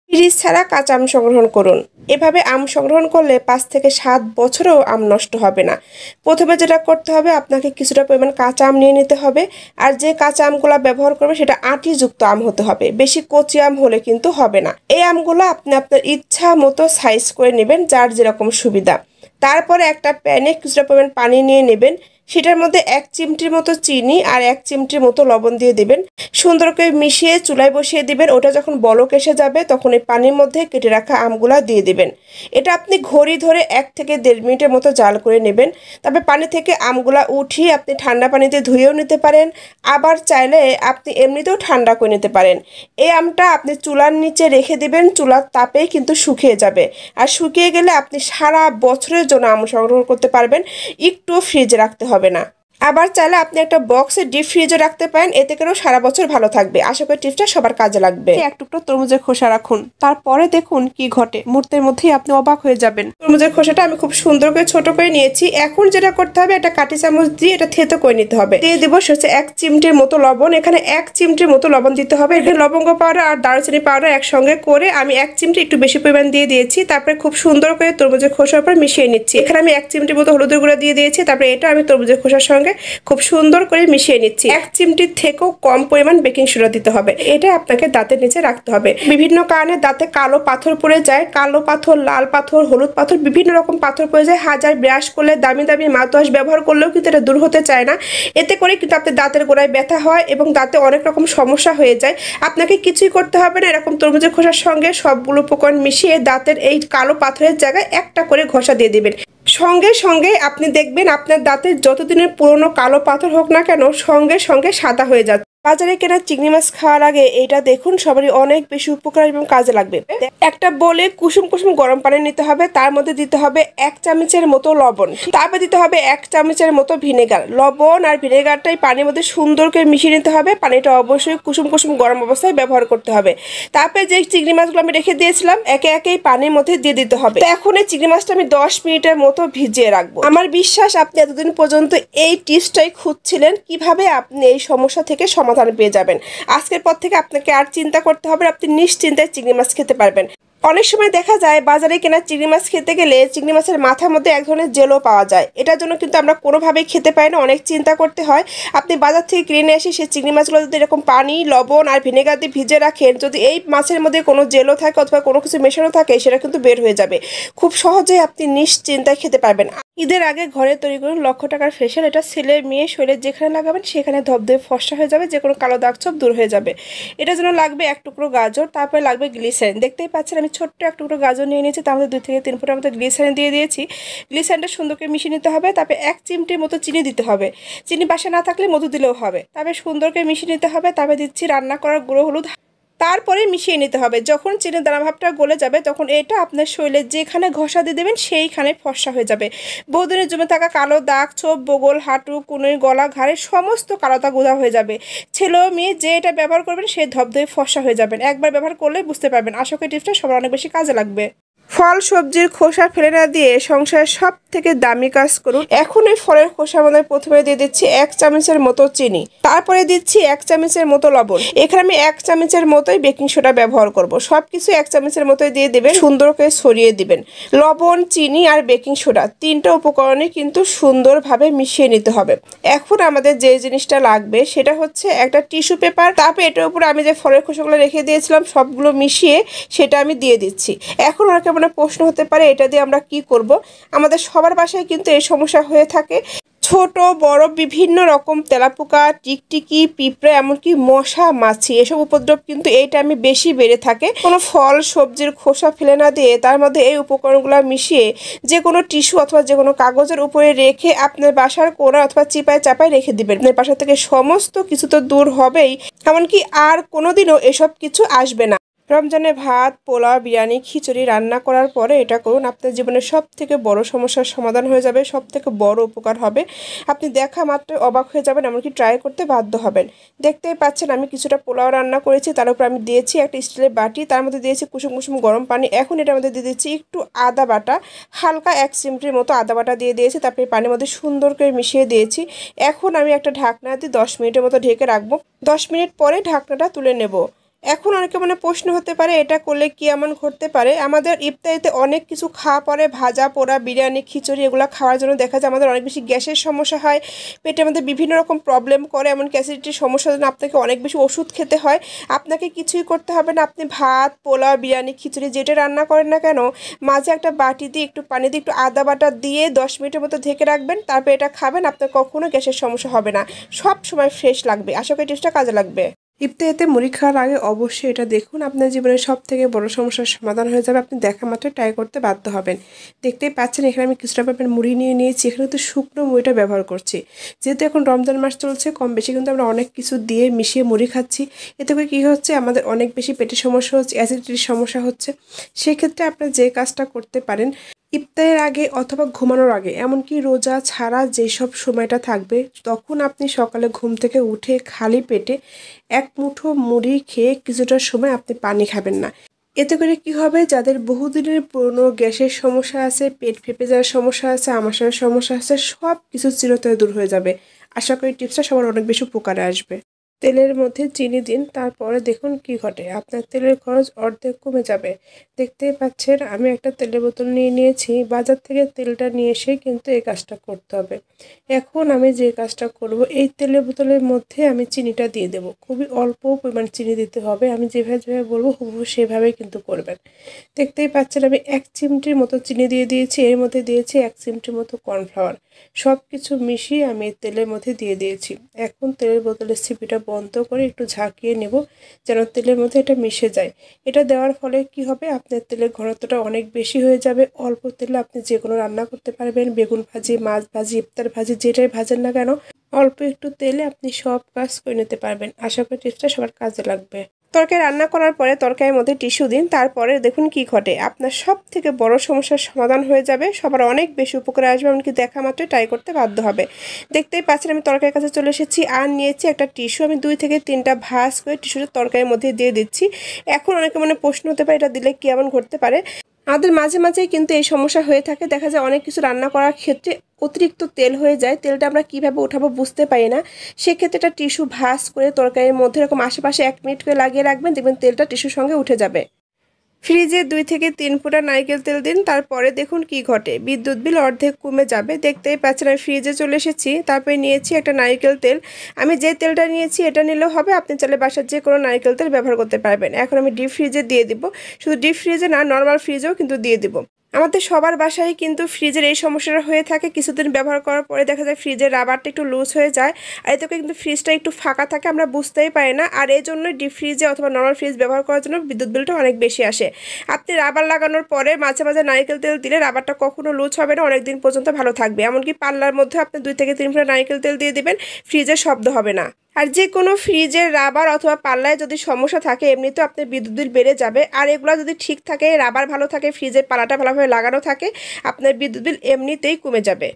Fridge ছাড়া কাঁচা আম সংগ্রহণ করুন। এভাবে আম সংগ্রহণ করলে 5 থেকে 7 বছরেও আম নষ্ট হবে না। প্রথমে যেটা করতে হবে, আপনাকে কিছুটা পরিমাণ কাঁচা আম নিয়ে নিতে হবে। আর যে কাঁচা আমগুলো ব্যবহার করবে সেটা আঁটিযুক্ত আম হতে হবে, বেশি কচি আম হলে কিন্তু হবে না। এই আমগুলো আপনি আপনার ইচ্ছা মতো সাইজ করে নেবেন, যার যেরকম সুবিধা। তারপরে একটা প্যানে কিছুটা পরিমাণ পানি নিয়ে নেবেন, সেটার মধ্যে 1 চিমটির মতো চিনি আর 1 চিমটির মতো লবণ দিয়ে দিবেন। সুন্দর করে মিশিয়ে চুলায় বসিয়ে দিবেন। ওটা যখন বলক এসে যাবে তখন এই পানির মধ্যে কেটে রাখা আমগুলা দিয়ে দিবেন। এটা আপনি ঘড়ি ধরে 1 থেকে 1.5 মিনিটের মতো জাল করে নেবেন। তবে পানি থেকে আমগুলা উঠিয়ে আপনি ঠান্ডা পানিতে ধুয়েও নিতে পারেন, আবার চাইলে আপনি এমনিতেও ঠান্ডা করে নিতে পারেন। এই আমটা আপনি চুলার নিচে রেখে দিবেন, চুলার তাপেই কিন্তু শুকিয়ে যাবে। আর শুকিয়ে গেলে আপনি সারা বছরের জন্য আম সংগ্রহ করতে পারবেন, একটু ফ্রিজে রাখতে হবে না। আবার চাইলে আপনি একটা বক্সে ডিপ ফ্রিজে রাখতে পারেন, এতে করেও সারা বছর ভালো থাকবে। আশা করি টিপসটা সবার কাজে লাগবে। এক টুকরো তরমুজের খোসা রাখুন, তারপরে দেখুন কি ঘটে। মুহূর্তের মধ্যেই আপনি অবাক হয়ে যাবেন। তরমুজের খোসাটা আমি খুব সুন্দর করে ছোট করে নিয়েছি। এখন যেটা করতে হবে, একটা কাঁটি চামচ দিয়ে এটা থেতো করে নিতে হবে। দিয়ে দেবো হচ্ছে 1 চিমটির মতো লবণ। এখানে 1 চিমটির মতো লবণ দিতে হবে। এখানে লবঙ্গ পাউডার আর দারুচিনি পাউডার একসঙ্গে করে আমি 1 চিমটি একটু বেশি পরিমাণ দিয়ে দিয়েছি। তারপরে খুব সুন্দর করে তরমুজের খোসার উপর মিশিয়ে নিচ্ছি। এখানে আমি 1 চিমটির মতো হলুদের গুঁড়া দিয়ে দিয়েছি। তারপরে এটা আমি তরমুজের খোসার সঙ্গে খুব সুন্দর করে মিশিয়ে নিচ্ছি। 1 চিমটির থেকেও কম পরিমাণ বেকিং সোডা দিতে হবে। এটা আপনাকে দাঁতের নিচে রাখতে হবে। বিভিন্ন কারণে দাঁতে কালো পাথর পড়ে যায়, কালো পাথর, লাল পাথর, হলুদ পাথর, বিভিন্ন রকম পাথর পড়ে যায়। হাজার ব্রাশ করলে, দামি দামি মাউথওয়াশ ব্যবহার করলেও কিন্তু এটা দূর হতে চায় না। এতে করে কিন্তু আপনার দাঁতের গোড়ায় ব্যথা হয় এবং দাঁতে অনেক রকম সমস্যা হয়ে যায়। আপনাকে কিছুই করতে হবে না, এরকম তরমুজের খোসার সঙ্গে সবগুলো উপকরণ মিশিয়ে দাঁতের এই কালো পাথরের জায়গায় একটা করে ঘষা দিয়ে দিবেন। সঙ্গে সঙ্গে আপনি দেখবেন আপনার দাঁতের যতদিনের পুরনো কালো পাথর হোক না কেন, সঙ্গে সঙ্গে সাদা হয়ে যাচ্ছে। বাজারে কেনা চিংড়ি মাছ খাওয়ার আগে এটা দেখুন, সবারই অনেক বেশি উপকার এবং কাজে লাগবে। একটা বলে কুসুম কুসুম গরম পানি নিতে হবে, তার মধ্যে দিতে হবে 1 চামচের মতো লবণ, তারপর দিতে হবে 1 চামচের মতো ভিনেগার। লবণ আর ভিনেগারটাই পানির মধ্যে সুন্দর করে মিশিয়ে নিতে হবে। পানিটা অবশ্যই কুসুম কুসুম গরম অবস্থায় ব্যবহার করতে হবে। তারপরে যে চিংড়ি মাছগুলো আমি রেখে দিয়েছিলাম, একে একে পানির মধ্যে দিয়ে দিতে হবে। তো এখন এই চিংড়ি মাছটা আমি 10 মিনিটের মতো ভিজিয়ে রাখবো। আমার বিশ্বাস আপনি এতদিন পর্যন্ত এই টিপসটাই খুঁজছিলেন, কিভাবে আপনি এই সমস্যা থেকে সমাধান পেয়ে যাবেন। আজকের পর থেকে আপনাকে আর চিন্তা করতে হবে, আপনি নিশ্চিন্তায় চিংড়ি মাছ খেতে পারবেন। অনেক সময় দেখা যায় বাজারে কেনা চিংড়ি মাছ খেতে গেলে চিংড়ি মাছের মাথার মধ্যে এক ধরনের জেলও পাওয়া যায়। এটার জন্য কিন্তু আমরা কোনোভাবেই খেতে পারি না, অনেক চিন্তা করতে হয়। আপনি বাজার থেকে কিনে এসে সেই চিংড়ি মাছগুলো যদি এরকম পানি, লবণ আর ভিনেগার দিয়ে ভিজে রাখেন, যদি এই মাছের মধ্যে কোনো জেলও থাকে অথবা কোনো কিছু মেশানো থাকে, সেটা কিন্তু বের হয়ে যাবে। খুব সহজেই আপনি নিশ্চিন্তায় খেতে পারবেন। ঈদের আগে ঘরে তৈরি করুন লক্ষ টাকার ফেশিয়াল। এটা ছেলে মেয়ে শরীরের যেখানে লাগাবেন সেখানে ধবধবে ফর্সা হয়ে যাবে, যে কোনো কালো দাগ ছোপ দূর হয়ে যাবে। এটার জন্য লাগবে 1 টুকরো গাজর, তারপরে লাগবে গ্লিসারিন। দেখতেই পাচ্ছেন আমি ছোট্ট 1 টুকরো গাজর নিয়ে নিয়েছি, তার মধ্যে 2 থেকে 3 ফোঁটার মতো গ্লিসারিন দিয়ে দিয়েছি। গ্লিসারিনটা সুন্দর করে মিশিয়ে নিতে হবে। তারপরে 1 চিমটির মতো চিনি দিতে হবে। চিনি বাসা না থাকলে মধু দিলেও হবে। তারপরে সুন্দর করে মিশিয়ে নিতে হবে। তারপরে দিচ্ছি রান্না করার গুঁড়ো হলুদ, তারপরে মিশিয়ে নিতে হবে। যখন চিনির দানা ভাবটা গলে যাবে তখন এটা আপনার শরীরে যেখানে ঘষা দিয়ে দেবেন সেইখানে ফর্সা হয়ে যাবে। বহুদিনের জমে থাকা কালো দাগ ছোপ, বগল, হাঁটু, কনুই, গলা, ঘাড়ের সমস্ত কালো দাগ উধাও হয়ে যাবে। ছেলে মেয়ে যে এটা ব্যবহার করবেন সেই ধবধবে ফর্সা হয়ে যাবেন। একবার ব্যবহার করলে বুঝতে পারবেন। আশা করি টিপসটা সবার অনেক বেশি কাজে লাগবে। ফল সবজির খোসা ফেলে না দিয়ে সংসারের সব থেকে দামি কাজ করুন। এখন এই ফলের খোসার মধ্যে প্রথমে দিয়ে দিচ্ছি 1 চামচের মতো চিনি, তারপরে দিচ্ছি 1 চামচের মতো লবণ। এখানে আমি 1 চামচের মতোই বেকিং সোডা ব্যবহার করব। সবকিছু 1 চামচের মতোই দিয়ে দিবেন, সুন্দর করে ছড়িয়ে দিবেন। লবণ, চিনি আর বেকিং সোডা 3টা উপকরণে কিন্তু সুন্দরভাবে মিশিয়ে নিতে হবে। এখন আমাদের যে জিনিসটা লাগবে সেটা হচ্ছে একটা টিস্যু পেপার। তারপরে এটার উপরে আমি যে ফলের খোসাগুলো রেখে দিয়েছিলাম সবগুলো মিশিয়ে সেটা আমি দিয়ে দিচ্ছি। এখন অনেকের মনে প্রশ্ন হতে পারে, এটা দিয়ে আমরা কি করব? আমাদের সবার বাসায় কিন্তু এই সমস্যা হয়ে থাকে। ছোট বড় বিভিন্ন রকম তেলাপোকা, টিকটিকি, পিঁপড়ে, এমনকি মশা, মাছি, এসব উপদ্রব কিন্তু এই টাইমে বেশি বেড়ে থাকে। কোনো ফল সবজির খোসা ফেলে না দিয়ে তার মধ্যে এই উপকরণগুলো মিশিয়ে যে কোনো টিস্যু অথবা যে কোনো কাগজের উপরে রেখে আপনার বাসার কোণা অথবা চিপায় চাপায় রেখে দিবেন। আপনার বাসা থেকে সমস্ত কিছু তো দূর হবেই, এমনকি আর কোনোদিনও এসব কিছু আসবে না। রমজানে ভাত, পোলাও, বিরিয়ানি, খিচুড়ি রান্না করার পরে এটা করুন, আপনার জীবনের সব থেকে বড় সমস্যার সমাধান হয়ে যাবে, সব থেকে বড় উপকার হবে। আপনি দেখা মাত্র অবাক হয়ে যাবেন, এমনকি ট্রাই করতে বাধ্য হবেন। দেখতেই পাচ্ছেন আমি কিছুটা পোলাও রান্না করেছি, তার উপর আমি দিয়েছি একটা স্টিলের বাটি, তার মধ্যে দিয়েছি কুসুম কুসুম গরম পানি। এখন এটার মধ্যে দিয়ে দিচ্ছি একটু আদা বাটা, হালকা 1 চিমটির মতো আদা বাটা দিয়ে দিয়েছি। তারপরে পানির মধ্যে সুন্দর করে মিশিয়ে দিয়েছি। এখন আমি একটা ঢাকনা দিয়ে 10 মিনিটের মতো ঢেকে রাখবো। 10 মিনিট পরে ঢাকনাটা তুলে নেব। এখন অনেকে মনে প্রশ্ন হতে পারে এটা করলে কি এমন ঘটতে পারে। আমাদের ইফতারিতে অনেক কিছু খাওয়া পরে, ভাজা পোড়া, বিরিয়ানি, খিচুড়ি এগুলো খাওয়ার জন্য দেখা যায় আমাদের অনেক বেশি গ্যাসের সমস্যা হয়, পেটের মধ্যে বিভিন্ন রকম প্রবলেম করে, এমনকি অ্যাসিডিটির সমস্যার জন্য আপনাকে অনেক বেশি ওষুধ খেতে হয়। আপনাকে কিছুই করতে হবে না, আপনি ভাত, পোলাও, বিরিয়ানি, খিচুড়ি যেটা রান্না করেন না কেন, মাঝে একটা বাটি দিয়ে একটু পানি দিয়ে একটু আদা বাটা দিয়ে 10 মিনিটের মতো ঢেকে রাখবেন, তারপর এটা খাবেন, আপনার কখনো গ্যাসের সমস্যা হবে না, সব সময় ফ্রেশ লাগবে। আশা করি টিপসটা কাজে লাগবে। ইফতারিতে মুড়ি খাওয়ার আগে অবশ্যই এটা দেখুন, আপনার জীবনের সব থেকে বড় সমস্যার সমাধান হয়ে যাবে। আপনি দেখা মাত্র ট্রাই করতে বাধ্য হবেন। দেখতেই পাচ্ছেন এখানে আমি কিছুটা পরিমাণ মুড়ি নিয়ে নিয়েছি, এখানে কিন্তু শুকনো মুড়িটা ব্যবহার করছি। যেহেতু এখন রমজান মাস চলছে, কম বেশি কিন্তু আমরা অনেক কিছু দিয়ে মিশিয়ে মুড়ি খাচ্ছি। এতে করে কী হচ্ছে, আমাদের অনেক বেশি পেটের সমস্যা হচ্ছে, অ্যাসিডিটির সমস্যা হচ্ছে। সেক্ষেত্রে আপনারা যে কাজটা করতে পারেন, ইফতারের আগে অথবা ঘুমানোর আগে, এমনকি রোজা ছাড়া যেসব সময়টা থাকবে, তখন আপনি সকালে ঘুম থেকে উঠে খালি পেটে এক মুঠো মুড়ি খেয়ে কিছুটা সময় আপনি পানি খাবেন না। এতে করে কি হবে, যাদের বহুদিনের পুরনো গ্যাসের সমস্যা আছে, পেট ফেঁপে যাওয়ার সমস্যা আছে, আমাশয়ের সমস্যা আছে, সব কিছু চিরতরে দূর হয়ে যাবে। আশা করি টিপসটা সবার অনেক বেশি উপকারে আসবে। তেলের মধ্যে চিনি দিন, তারপরে দেখুন কি ঘটে, আপনার তেলের খরচ অর্ধেক কমে যাবে। দেখতেই পাচ্ছেন আমি একটা তেলের বোতল নিয়ে নিয়েছি, বাজার থেকে তেলটা নিয়ে এসে কিন্তু এই কাজটা করতে হবে। এখন আমি যে কাজটা করব, এই তেলের বোতলের মধ্যে আমি চিনিটা দিয়ে দেব। খুবই অল্প পরিমাণ চিনি দিতে হবে, আমি যেভাবে বলবো হুবহু সেভাবেই কিন্তু করবেন। দেখতেই পাচ্ছেন আমি 1 চিমটির মতো চিনি দিয়ে দিয়েছি, এর মধ্যে দিয়েছি 1 চিমটির মতো কর্নফ্লাওয়ার। সব কিছু মিশিয়ে আমি তেলের মধ্যে দিয়ে দিয়েছি। এখন তেলের বোতলের ছিপিটা বন্ধ করে একটু ঝাঁকিয়ে নেব, যেন তেলের মধ্যে এটা মিশে যায়। এটা দেওয়ার ফলে কি হবে, আপনার তেলের ঘনত্বটা অনেক বেশি হয়ে যাবে। অল্প তেলে আপনি যে কোনো রান্না করতে পারবেন, বেগুন ভাজি, মাছ ভাজি, ইফতার ভাজি, যেটাই ভাজেন না কেন, অল্প একটু তেলে আপনি সব কাজ করে নিতে পারবেন। আশা করি টিপসটা সবার কাজে লাগবে। তরকারি রান্না করার পরে তরকারির মধ্যে টিস্যু দিন, তারপরে দেখুন কি ঘটে, আপনার সব থেকে বড় সমস্যার সমাধান হয়ে যাবে, সবার অনেক বেশি উপকারে আসবে, এমনকি দেখা মাত্রই ট্রাই করতে বাধ্য হবে। দেখতেই পাচ্ছেন আমি তরকারির কাছে চলে এসেছি, আর নিয়েছি একটা টিস্যু, আমি 2 থেকে 3টা ভাঁজ করে টিস্যুটা তরকারির মধ্যে দিয়ে দিচ্ছি। এখন অনেকে মনে প্রশ্ন হতে পারে এটা দিলে কি এমন ঘটতে পারে। আমাদের মাঝে মাঝেই কিন্তু এই সমস্যা হয়ে থাকে, দেখা যায় অনেক কিছু রান্না করার ক্ষেত্রে অতিরিক্ত তেল হয়ে যায়, তেলটা আমরা কিভাবে উঠাবো বুঝতে পারি না। সেক্ষেত্রে একটা টিস্যু ভাঁজ করে তরকারির মধ্যে এরকম আশেপাশে 1 মিনিট করে লাগিয়ে রাখবেন, দেখবেন তেলটা টিস্যুর সঙ্গে উঠে যাবে। ফ্রিজে 2 থেকে 3 ফোঁটা নারকেল তেল দিন, তারপরে দেখুন কি ঘটে, বিদ্যুৎ বিল অর্ধেক কমে যাবে। দেখতেই পাচ্ছেন আমি ফ্রিজে চলে এসেছি, তারপরে নিয়েছি একটা নারকেল তেল। আমি যে তেলটা নিয়েছি এটা নিলেও হবে, আপনি চাইলে বাসার যে কোনো নারকেল তেল ব্যবহার করতে পারবেন। এখন আমি ডিপ ফ্রিজে দিয়ে দিব, শুধু ডিপ ফ্রিজে না, নর্মাল ফ্রিজেও কিন্তু দিয়ে দিব। আমাদের সবার বাসায় কিন্তু ফ্রিজের এই সমস্যাটা হয়ে থাকে, কিছুদিন ব্যবহার করার পরে দেখা যায় ফ্রিজের রাবারটা একটু লুজ হয়ে যায়, আর এতে কিন্তু ফ্রিজটা একটু ফাঁকা থাকে, আমরা বুঝতেই পারি না। আর এই জন্যই ডিপ ফ্রিজে অথবা নর্মাল ফ্রিজ ব্যবহার করার জন্য বিদ্যুৎ বিলটা অনেক বেশি আসে। আপনি রাবার লাগানোর পরে মাঝে মাঝে নারকেল তেল দিলে রাবারটা কখনো লুজ হবে না, অনেক দিন পর্যন্ত ভালো থাকবে। এমনকি পাল্লার মধ্যে আপনি 2 থেকে 3 ফোঁটা নারকেল তেল দিয়ে দিবেন, ফ্রিজের শব্দ হবে না। আর যে কোনো ফ্রিজের রাবার অথবা পাল্লায় যদি সমস্যা থাকে, এমনিতেও আপনার বিদ্যুৎ বিল বেড়ে যাবে। আর এগুলো যদি ঠিক থাকে, রাবার ভালো থাকে, ফ্রিজের পাল্লাটা ভালোভাবে লাগানো থাকে, আপনার বিদ্যুৎ বিল এমনিতেই কমে যাবে।